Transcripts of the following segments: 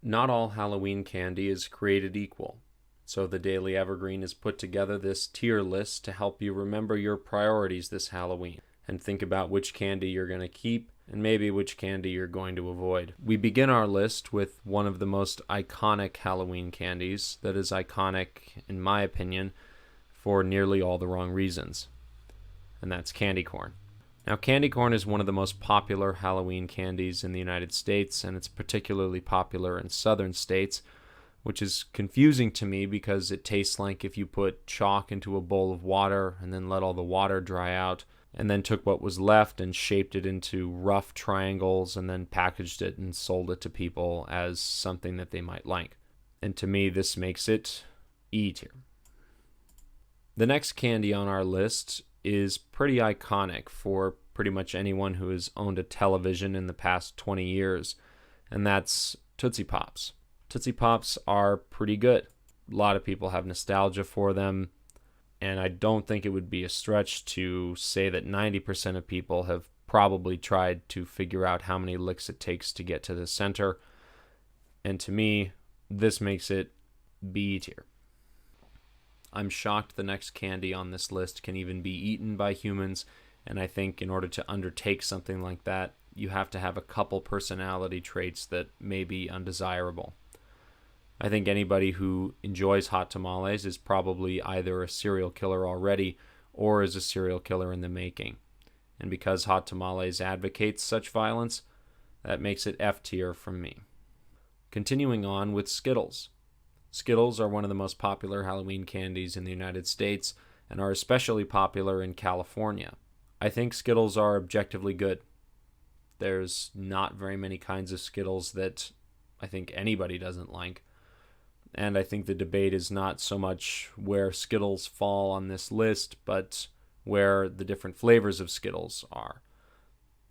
Not all Halloween candy is created equal, so the Daily Evergreen has put together this tier list to help you remember your priorities this Halloween and think about which candy you're going to keep and maybe which candy you're going to avoid. We begin our list with one of the most iconic Halloween candies that is iconic, in my opinion, for nearly all the wrong reasons, and that's candy corn. Now, candy corn is one of the most popular Halloween candies in the United States, and it's particularly popular in southern states, which is confusing to me because it tastes like if you put chalk into a bowl of water and then let all the water dry out, and then took what was left and shaped it into rough triangles and then packaged it and sold it to people as something that they might like. And to me, this makes it E tier. The next candy on our list is pretty iconic for pretty much anyone who has owned a television in the past 20 years, and that's Tootsie Pops. Tootsie Pops are pretty good. A lot of people have nostalgia for them, and I don't think it would be a stretch to say that 90% of people have probably tried to figure out how many licks it takes to get to the center, and to me, this makes it B tier. I'm shocked the next candy on this list can even be eaten by humans, and I think in order to undertake something like that, you have to have a couple personality traits that may be undesirable. I think anybody who enjoys hot tamales is probably either a serial killer already or is a serial killer in the making. And because hot tamales advocates such violence, that makes it F tier from me. Continuing on with Skittles. Skittles are one of the most popular Halloween candies in the United States and are especially popular in California. I think Skittles are objectively good. There's not very many kinds of Skittles that I think anybody doesn't like. And I think the debate is not so much where Skittles fall on this list, but where the different flavors of Skittles are.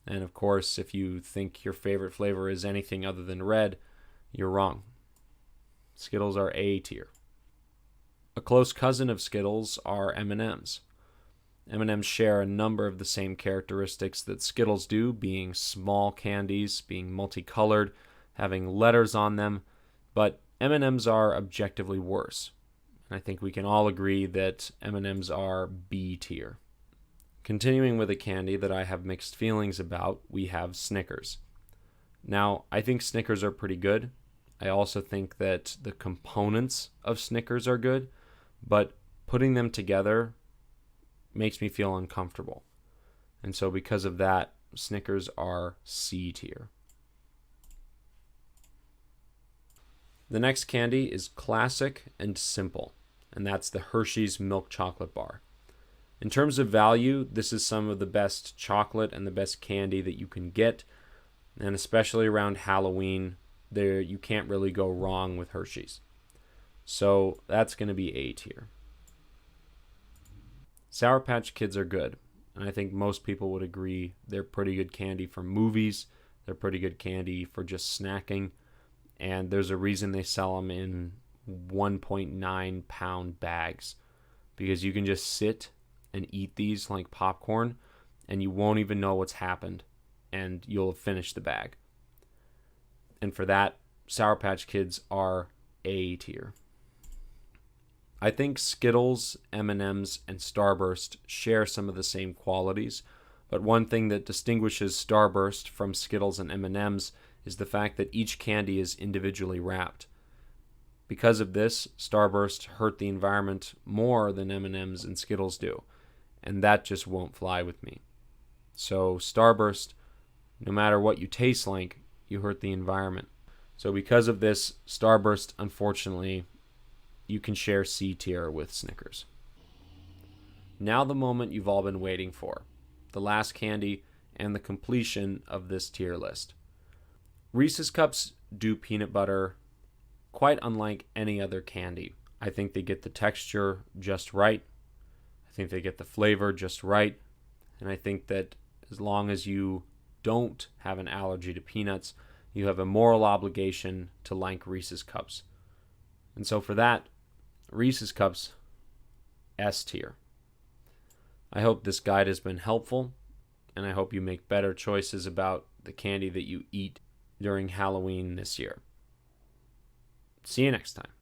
And of course, if you think your favorite flavor is anything other than red, you're wrong. Skittles are A tier. A close cousin of Skittles are M&Ms. M&Ms share a number of the same characteristics that Skittles do, being small candies, being multicolored, having letters on them, but M&Ms are objectively worse. And I think we can all agree that M&Ms are B tier. Continuing with a candy that I have mixed feelings about, we have Snickers. Now, I think Snickers are pretty good. I also think that the components of Snickers are good, but putting them together makes me feel uncomfortable. And so because of that, Snickers are C tier. The next candy is classic and simple, and that's the Hershey's milk chocolate bar. In terms of value, this is some of the best chocolate and the best candy that you can get, and especially around Halloween, you can't really go wrong with Hershey's. So that's going to be A tier. Sour Patch Kids are good, and I think most people would agree they're pretty good candy for movies, they're pretty good candy for just snacking, and there's a reason they sell them in 1.9 pound bags, because you can just sit and eat these like popcorn, and you won't even know what's happened, and you'll finish the bag. And for that, Sour Patch Kids are A tier. I think Skittles, M&Ms, and Starburst share some of the same qualities, but one thing that distinguishes Starburst from Skittles and M&Ms is the fact that each candy is individually wrapped. Because of this, Starburst hurt the environment more than M&Ms and Skittles do, and that just won't fly with me. So Starburst, no matter what you taste like, you hurt the environment. So because of this, Starburst, unfortunately, you can share C tier with Snickers. Now the moment you've all been waiting for, the last candy and the completion of this tier list. Reese's Cups do peanut butter quite unlike any other candy. I think they get the texture just right. I think they get the flavor just right. And I think that as long as you don't have an allergy to peanuts, you have a moral obligation to like Reese's Cups. And so for that, Reese's Cups, S tier. I hope this guide has been helpful, and I hope you make better choices about the candy that you eat during Halloween this year. See you next time.